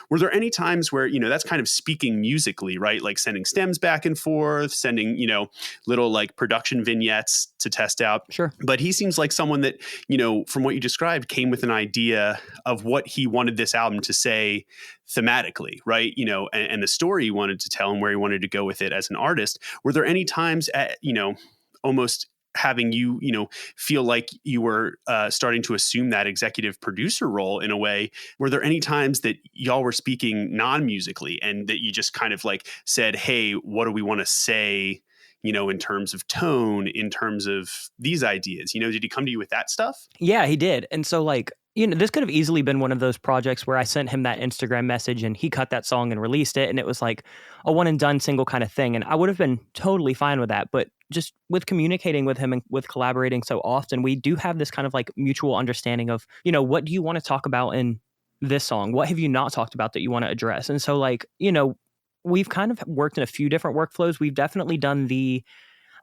Were there any times where, that's kind of speaking musically, right? Like sending stems back and forth, sending, little like production vignettes to test out. Sure. But he seems like someone that, from what you described, came with an idea of what he wanted this album to say thematically, right? And the story he wanted to tell and where he wanted to go with it as an artist. Were there any times at, almost having you, feel like you were starting to assume that executive producer role in a way? Were there any times that y'all were speaking non-musically and that you just kind of like said, hey, what do we want to say, in terms of tone, in terms of these ideas? Did he come to you with that stuff? Yeah, he did. And so like, this could have easily been one of those projects where I sent him that Instagram message and he cut that song and released it. And it was like a one and done single kind of thing. And I would have been totally fine with that. But just with communicating with him and with collaborating so often, we do have this kind of like mutual understanding of, what do you want to talk about in this song? What have you not talked about that you want to address? And so like, we've kind of worked in a few different workflows. We've definitely done the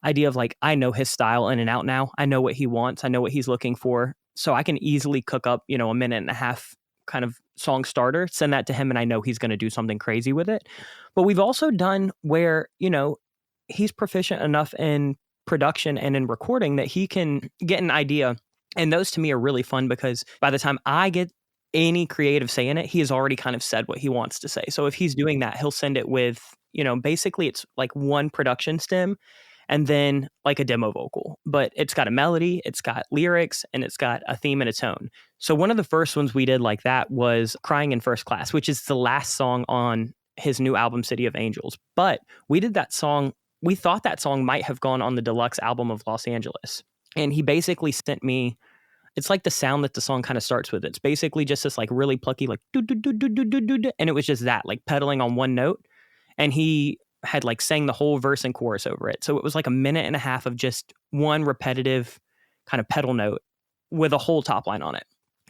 idea of like, I know his style in and out now. I know what he wants. I know what he's looking for. So I can easily cook up, a minute and a half kind of song starter, send that to him, and I know he's going to do something crazy with it. But we've also done where, he's proficient enough in production and in recording that he can get an idea. And those to me are really fun because by the time I get any creative say in it, he has already kind of said what he wants to say. So if he's doing that, he'll send it with, basically it's like one production stem and then like a demo vocal, but it's got a melody, it's got lyrics, and it's got a theme and a tone. So one of the first ones we did like that was Crying in First Class, which is the last song on his new album, City of Angels. But we did that song, we thought that song might have gone on the deluxe album of Los Angeles. And he basically sent me, it's like the sound that the song kind of starts with. It's basically just this like really plucky, like do do do do do do do, and it was just that, like pedaling on one note. And he had like sang the whole verse and chorus over it. So it was like a minute and a half of just one repetitive kind of pedal note with a whole top line on it.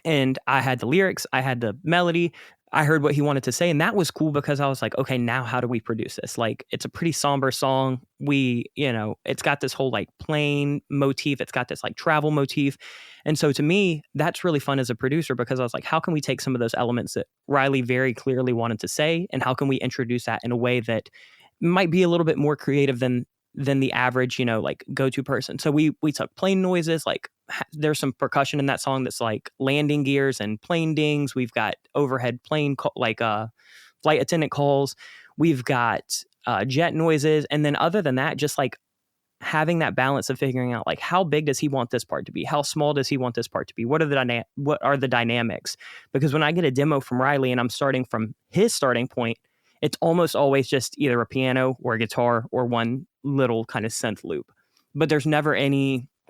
And I had the lyrics, I had the melody, I heard what he wanted to say. And that was cool because I was like, okay, now how do we produce this? Like, it's a pretty somber song. It's got this whole like plane motif. It's got this like travel motif. And so to me, that's really fun as a producer because I was like, how can we take some of those elements that Riley very clearly wanted to say? And how can we introduce that in a way that might be a little bit more creative than the average, like go-to person. So we took plane noises, like there's some percussion in that song that's like landing gears and plane dings. We've got overhead plane flight attendant calls. We've got jet noises. And then other than that, just like having that balance of figuring out like how big does he want this part to be? How small does he want this part to be? What are the dynamics? Because when I get a demo from Riley and I'm starting from his starting point, it's almost always just either a piano or a guitar or one little kind of synth loop. But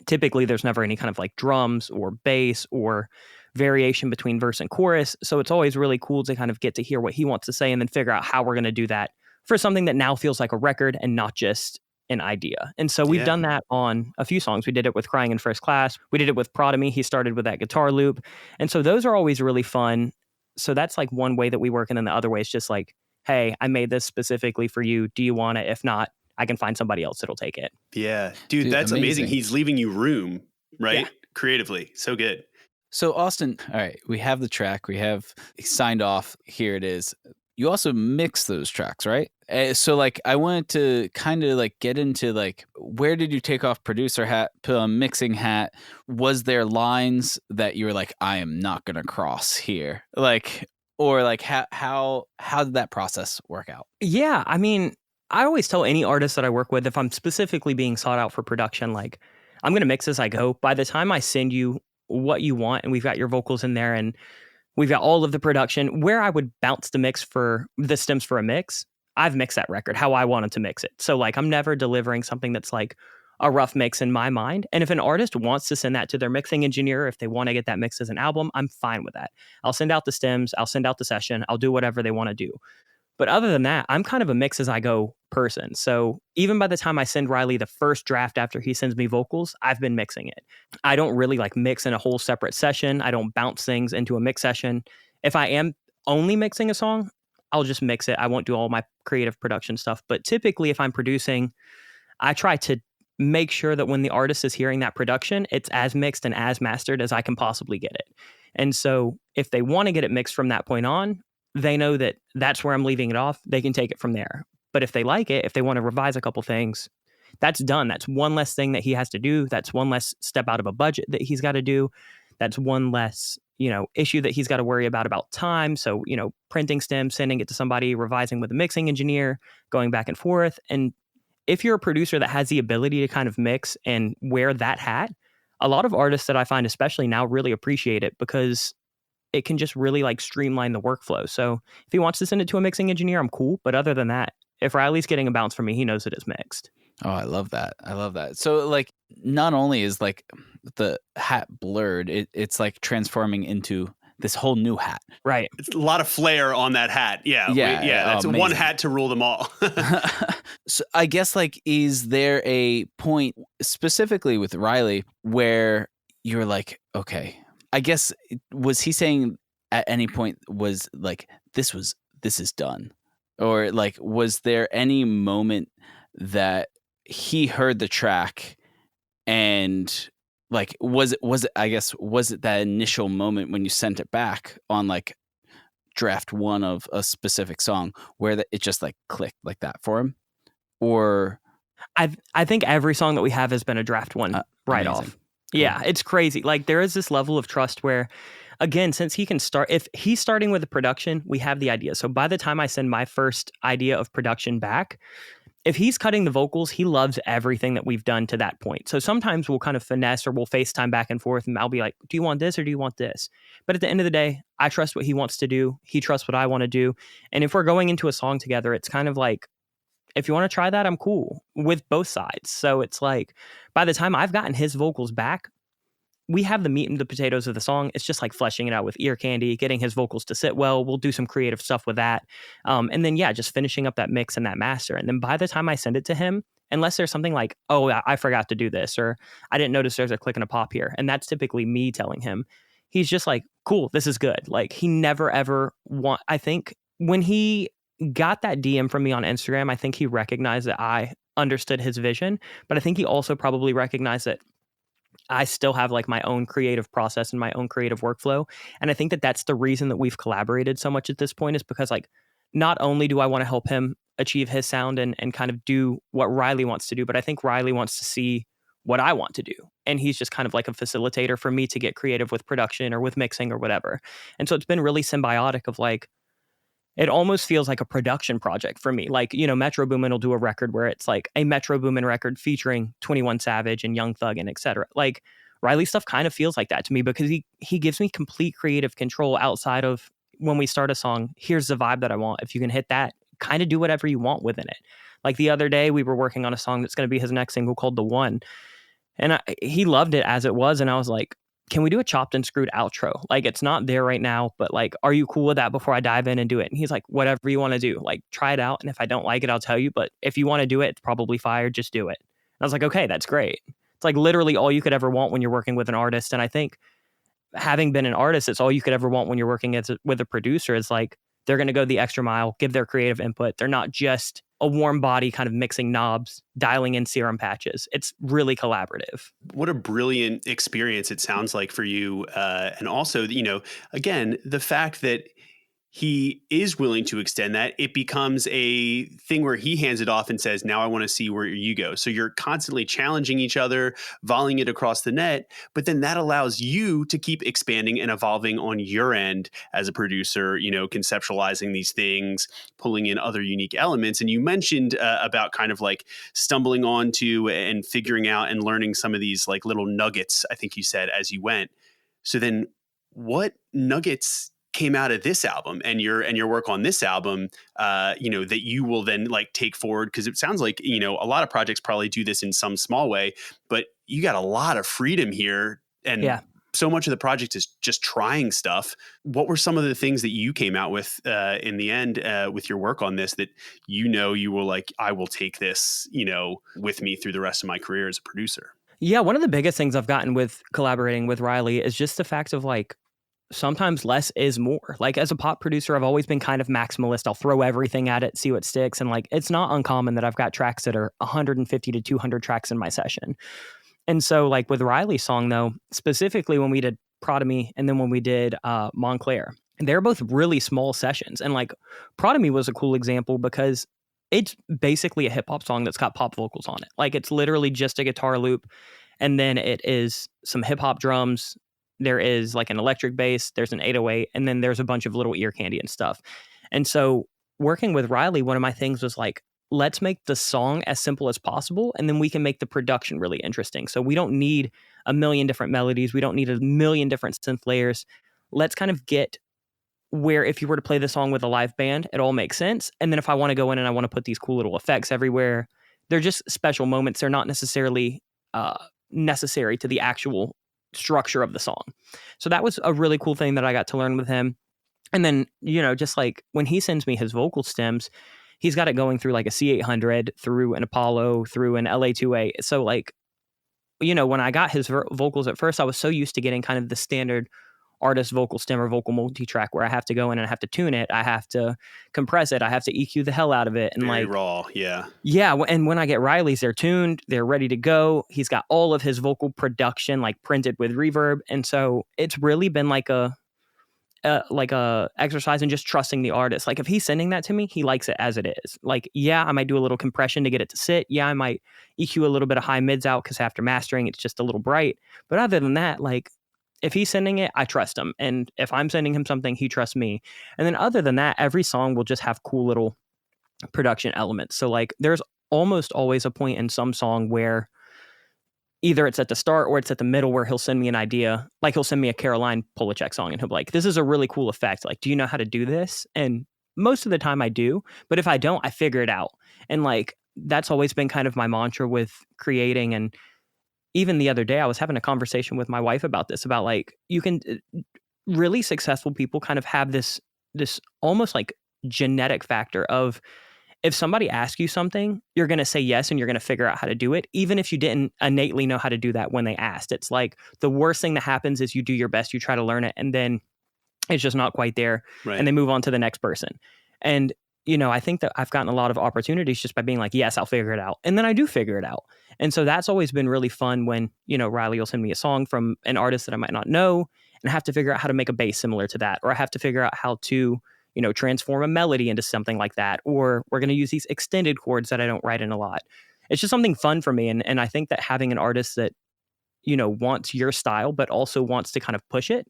typically there's never any kind of like drums or bass or variation between verse and chorus. So it's always really cool to kind of get to hear what he wants to say and then figure out how we're going to do that for something that now feels like a record and not just an idea. And so we've done that on a few songs. We did it with Crying in First Class. We did it with Prod of Me. He started with that guitar loop. And so those are always really fun. So that's like one way that we work. And then the other way is just like, hey, I made this specifically for you. Do you want it? If not, I can find somebody else that'll take it. Yeah. Dude, that's amazing. He's leaving you room, right? Yeah. Creatively. So good. So Austin, all right, we have the track. We have signed off. Here it is. You also mix those tracks, right? So like I wanted to kind of like get into like, where did you take off producer hat, put on mixing hat? Was there lines that you were like, I am not going to cross here? Like, or like how did that process work out? Yeah, I mean, I always tell any artist that I work with, if I'm specifically being sought out for production, like I'm going to mix as I go. By the time I send you what you want and we've got your vocals in there and we've got all of the production, where I would bounce the mix for the stems for a mix, I've mixed that record how I wanted to mix it. So like I'm never delivering something that's like a rough mix in my mind. And if an artist wants to send that to their mixing engineer, if they want to get that mix as an album, I'm fine with that. I'll send out the stems, I'll send out the session, I'll do whatever they want to do. But other than that, I'm kind of a mix as I go person. So even by the time I send Riley the first draft after he sends me vocals, I've been mixing it. I don't really like mix in a whole separate session. I don't bounce things into a mix session. If I am only mixing a song, I'll just mix it. I won't do all my creative production stuff. But typically if I'm producing, I try to make sure that when the artist is hearing that production, it's as mixed and as mastered as I can possibly get it. And so if they want to get it mixed from that point on, they know that that's where I'm leaving it off. They can take it from there. But if they like it, if they want to revise a couple things, that's done. That's one less thing that he has to do. That's one less step out of a budget that he's got to do. That's one less, issue that he's got to worry about time. So, printing stems, sending it to somebody, revising with a mixing engineer, going back and forth. And if you're a producer that has the ability to kind of mix and wear that hat, a lot of artists that I find especially now really appreciate it because it can just really like streamline the workflow. So if he wants to send it to a mixing engineer, I'm cool. But other than that, if Riley's getting a bounce from me, he knows it is mixed. Oh, I love that. I love that. So like not only is like the hat blurred, it's like transforming into this whole new hat. Right. It's a lot of flair on that hat. Yeah. That's one hat to rule them all. So I guess like, is there a point specifically with Riley where you're like, okay, I guess, was he saying at any point was like, this is done? Or like, was there any moment that he heard the track and like, was it that initial moment when you sent it back on like draft one of a specific song where it just like clicked like that for him? Or I think every song that we have has been a draft one right amazing. Off. Yeah, it's crazy. Like there is this level of trust where, again, since he can start, if he's starting with the production, we have the idea. So by the time I send my first idea of production back, if he's cutting the vocals, he loves everything that we've done to that point. So sometimes we'll kind of finesse or we'll FaceTime back and forth and I'll be like, do you want this or do you want this? But at the end of the day, I trust what he wants to do. He trusts what I want to do. And if we're going into a song together, it's kind of like, if you want to try that, I'm cool with both sides. So it's like, by the time I've gotten his vocals back, we have the meat and the potatoes of the song. It's just like fleshing it out with ear candy, getting his vocals to sit well. We'll do some creative stuff with that. And then, just finishing up that mix and that master. And then by the time I send it to him unless there's something like, oh, I forgot to do this, or I didn't notice there's a click and a pop here. And that's typically me telling him. He's just like, cool, this is good. Like, he never ever I think when he got that DM from me on Instagram, I think he recognized that I understood his vision, but I think he also probably recognized that I still have like my own creative process and my own creative workflow. And I think that that's the reason that we've collaborated so much at this point, is because like, not only do I want to help him achieve his sound and kind of do what Riley wants to do, but I think Riley wants to see what I want to do. And he's just kind of like a facilitator for me to get creative with production or with mixing or whatever. And so it's been really symbiotic of like, it almost feels like a production project for me. Like, you know, Metro Boomin will do a record where it's like a Metro Boomin record featuring 21 Savage and Young Thug and etc. Like, Riley stuff kind of feels like that to me, because he gives me complete creative control outside of when we start a song. Here's the vibe that I want. If you can hit that, kind of do whatever you want within it. Like the other day, we were working on a song that's going to be his next single called The One. And he loved it as it was. And I was like, can we do a chopped and screwed outro? Like, it's not there right now, but like, are you cool with that before I dive in and do it? And he's like, whatever you want to do, like, try it out. And if I don't like it, I'll tell you. But if you want to do it, it's probably fire. Just do it. And I was like, okay, that's great. It's like literally all you could ever want when you're working with an artist. And I think having been an artist, it's all you could ever want when you're working with a producer. Is like, they're going to go the extra mile, give their creative input. They're not just a warm body kind of mixing knobs, dialing in serum patches. It's really collaborative. What a brilliant experience it sounds like for you. And also, you know, again, the fact that he is willing to extend that, it becomes a thing where he hands it off and says, now I want to see where you go. So you're constantly challenging each other, volleying it across the net, but then that allows you to keep expanding and evolving on your end as a producer, you know, conceptualizing these things, pulling in other unique elements. And you mentioned about kind of like stumbling onto and figuring out and learning some of these like little nuggets, I think you said, as you went. So then what nuggets came out of this album and your work on this album, you know, that you will then like take forward? Because it sounds like, you know, a lot of projects probably do this in some small way, but you got a lot of freedom here. And so much of the project is just trying stuff. What were some of the things that you came out with in the end with your work on this that, you know, you were like, I will take this, you know, with me through the rest of my career as a producer? Yeah, one of the biggest things I've gotten with collaborating with Riley is just the fact of like, sometimes less is more. Like, as a pop producer, I've always been kind of maximalist. I'll throw everything at it, see what sticks. And like, it's not uncommon that I've got tracks that are 150 to 200 tracks in my session. And so like with Riley's song though, specifically when we did Prod of Me and then when we did Montclair, they're both really small sessions. And like Prod of Me was a cool example because it's basically a hip hop song that's got pop vocals on it. Like, it's literally just a guitar loop. And then it is some hip hop drums. There is like an electric bass, there's an 808, and then there's a bunch of little ear candy and stuff. And so working with Riley, one of my things was like, let's make the song as simple as possible, and then we can make the production really interesting. So we don't need a million different melodies. We don't need a million different synth layers. Let's kind of get where if you were to play the song with a live band, it all makes sense. And then if I want to go in and I want to put these cool little effects everywhere, they're just special moments. They're not necessarily necessary to the actual structure of the song. So that was a really cool thing that I got to learn with him. And then, you know, just like when he sends me his vocal stems, he's got it going through like a C800, through an Apollo, through an LA2A. So like, you know, when I got his vocals at first, I was so used to getting kind of the standard artist vocal stem or vocal multi-track where I have to go in and I have to tune it. I have to compress it. I have to EQ the hell out of it. And very like raw. Yeah. Yeah. And when I get Riley's, they're tuned, they're ready to go. He's got all of his vocal production like printed with reverb. And so it's really been like a exercise in just trusting the artist. Like, if he's sending that to me, he likes it as it is. Like, yeah, I might do a little compression to get it to sit. Yeah, I might EQ a little bit of high mids out because after mastering, it's just a little bright. But other than that, like, if he's sending it, I trust him. And if I'm sending him something, he trusts me. And then other than that, every song will just have cool little production elements. So like, there's almost always a point in some song where either it's at the start or it's at the middle where he'll send me an idea. Like, he'll send me a Caroline Polachek song and he'll be like, this is a really cool effect. Like, do you know how to do this? And most of the time I do, but if I don't, I figure it out. And like, that's always been kind of my mantra with creating. And even the other day, I was having a conversation with my wife about this, about like, you can really successful people kind of have this almost like genetic factor of, if somebody asks you something, you're going to say yes and you're going to figure out how to do it, even if you didn't innately know how to do that when they asked. It's like the worst thing that happens is you do your best, you try to learn it, and then it's just not quite there. Right. And they move on to the next person. And, I think that I've gotten a lot of opportunities just by being like, yes, I'll figure it out. And then I do figure it out. And so that's always been really fun when, Riley will send me a song from an artist that I might not know and I have to figure out how to make a bass similar to that, or I have to figure out how to, transform a melody into something like that, or we're going to use these extended chords that I don't write in a lot. It's just something fun for me. And I think that having an artist that, wants your style, but also wants to kind of push it,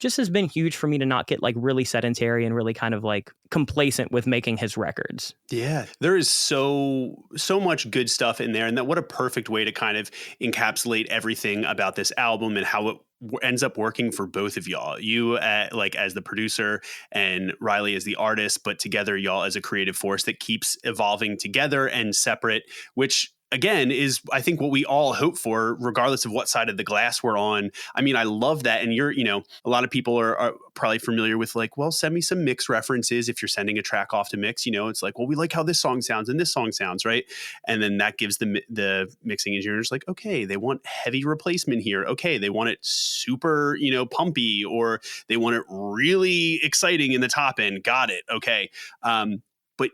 just has been huge for me to not get like really sedentary and really kind of like complacent with making his records. Yeah, there is so much good stuff in there. And that what a perfect way to kind of encapsulate everything about this album and how it ends up working for both of y'all. You like as the producer and Riley as the artist, but together y'all as a creative force that keeps evolving together and separate, which again is I think what we all hope for, regardless of what side of the glass we're on. I mean, I love that. And you're, a lot of people are probably familiar with like, well, send me some mix references. If you're sending a track off to mix, it's like, well, we like how this song sounds and this song sounds, right? And then that gives the mixing engineers like, okay, they want heavy replacement here. Okay, they want it super, pumpy, or they want it really exciting in the top end. Got it. Okay. But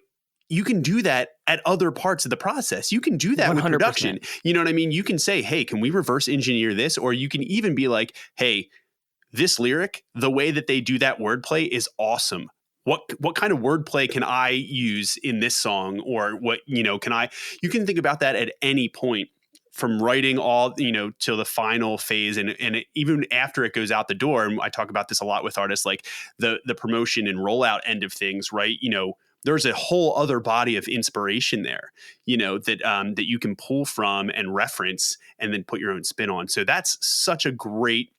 you can do that at other parts of the process. You can do that 100%. With production. You know what I mean? You can say, hey, can we reverse engineer this? Or you can even be like, hey, this lyric, the way that they do that wordplay is awesome. What kind of wordplay can I use in this song? Or what, you can think about that at any point, from writing all, till the final phase. And even after it goes out the door, and I talk about this a lot with artists, like the promotion and rollout end of things, right? There's a whole other body of inspiration there, that you can pull from and reference and then put your own spin on. So that's such a great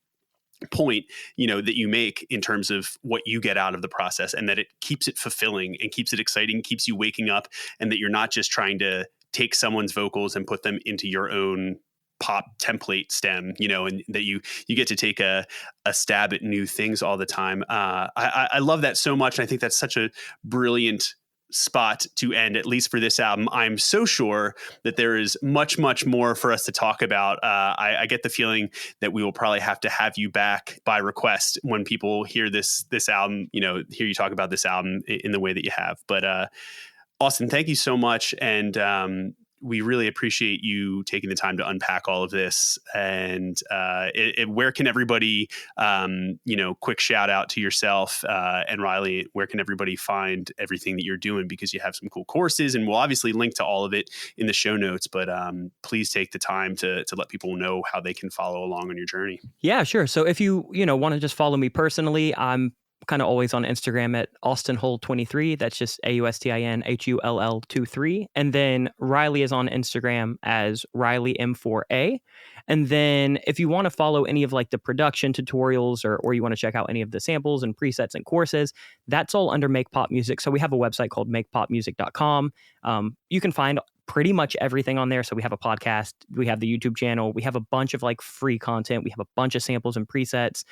point, that you make in terms of what you get out of the process, and that it keeps it fulfilling and keeps it exciting, keeps you waking up, and that you're not just trying to take someone's vocals and put them into your own pop template stem, and that you get to take a stab at new things all the time. I love that so much. And I think that's such a brilliant spot to end, at least for this album. I'm so sure that there is much, much more for us to talk about. I get the feeling that we will probably have to have you back by request when people hear this album, hear you talk about this album in the way that you have. But Austin, thank you so much. And we really appreciate you taking the time to unpack all of this. And where can everybody, quick shout out to yourself and Riley, where can everybody find everything that you're doing? Because you have some cool courses, and we'll obviously link to all of it in the show notes, but please take the time to let people know how they can follow along on your journey. Yeah, sure. So if you, want to just follow me personally, I'm kind of always on Instagram at AustinHull23. That's just AustinHull23. And then Riley is on Instagram as RileyM4A. And then if you want to follow any of like the production tutorials, or you want to check out any of the samples and presets and courses, that's all under Make Pop Music. So we have a website called MakePopMusic.com. You can find pretty much everything on there. So we have a podcast, we have the YouTube channel, we have a bunch of like free content, we have a bunch of samples and presets.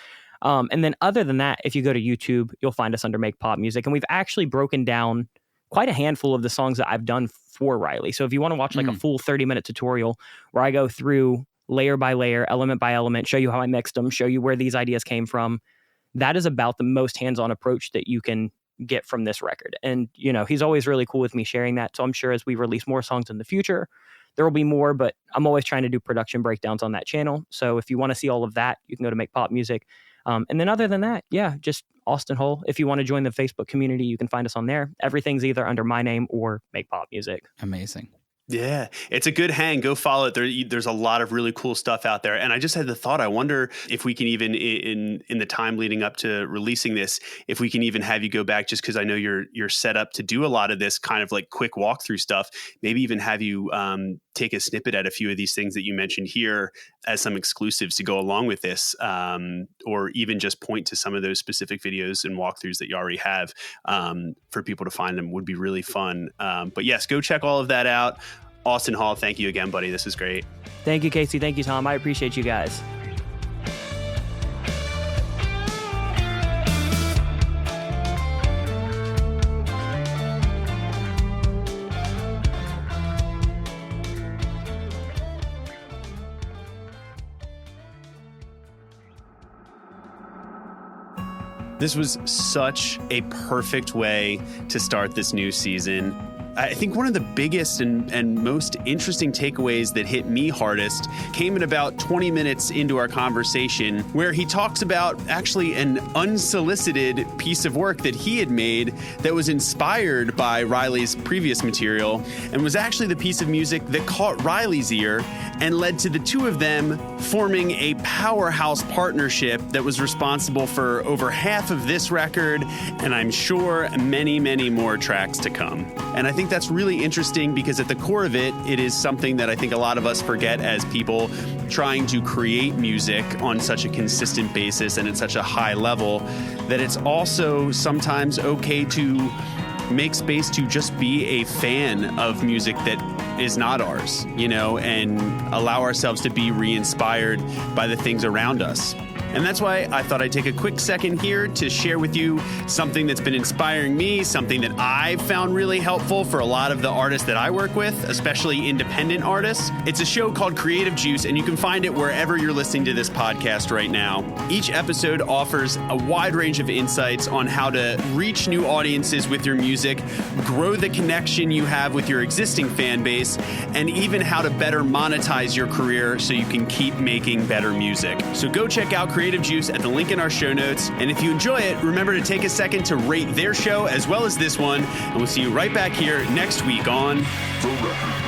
And then other than that, if you go to YouTube, you'll find us under Make Pop Music. And we've actually broken down quite a handful of the songs that I've done for Riley. So if you want to watch like a full 30-minute tutorial where I go through layer by layer, element by element, show you how I mixed them, show you where these ideas came from, that is about the most hands-on approach that you can get from this record. And, he's always really cool with me sharing that. So I'm sure as we release more songs in the future, there will be more, but I'm always trying to do production breakdowns on that channel. So if you want to see all of that, you can go to Make Pop Music. And then other than that, just Austin Hull. If you want to join the Facebook community, you can find us on there. Everything's either under my name or Make Pop Music. Amazing. Yeah, it's a good hang. Go follow it. There's a lot of really cool stuff out there. And I just had the thought, I wonder if we can even, in the time leading up to releasing this, if we can even have you go back, just because I know you're set up to do a lot of this kind of like quick walkthrough stuff, maybe even have you take a snippet at a few of these things that you mentioned here as some exclusives to go along with this, or even just point to some of those specific videos and walkthroughs that you already have for people to find them would be really fun. But yes, go check all of that out. Austin Hull, thank you again, buddy. This is great. Thank you, Casey. Thank you, Tom. I appreciate you guys. This was such a perfect way to start this new season. I think one of the biggest and most interesting takeaways that hit me hardest came in about 20 minutes into our conversation, where he talks about actually an unsolicited piece of work that he had made that was inspired by Riley's previous material and was actually the piece of music that caught Riley's ear and led to the two of them forming a powerhouse partnership that was responsible for over half of this record, and I'm sure many, many more tracks to come. And I think that's really interesting because at the core of it, it is something that I think a lot of us forget as people trying to create music on such a consistent basis and at such a high level, that it's also sometimes okay to make space to just be a fan of music that is not ours, and allow ourselves to be re-inspired by the things around us. And that's why I thought I'd take a quick second here to share with you something that's been inspiring me, something that I've found really helpful for a lot of the artists that I work with, especially independent artists. It's a show called Creative Juice, and you can find it wherever you're listening to this podcast right now. Each episode offers a wide range of insights on how to reach new audiences with your music, grow the connection you have with your existing fan base, and even how to better monetize your career so you can keep making better music. So go check out Creative Juice at the link in our show notes. And if you enjoy it, remember to take a second to rate their show as well as this one. And we'll see you right back here next week on The Record.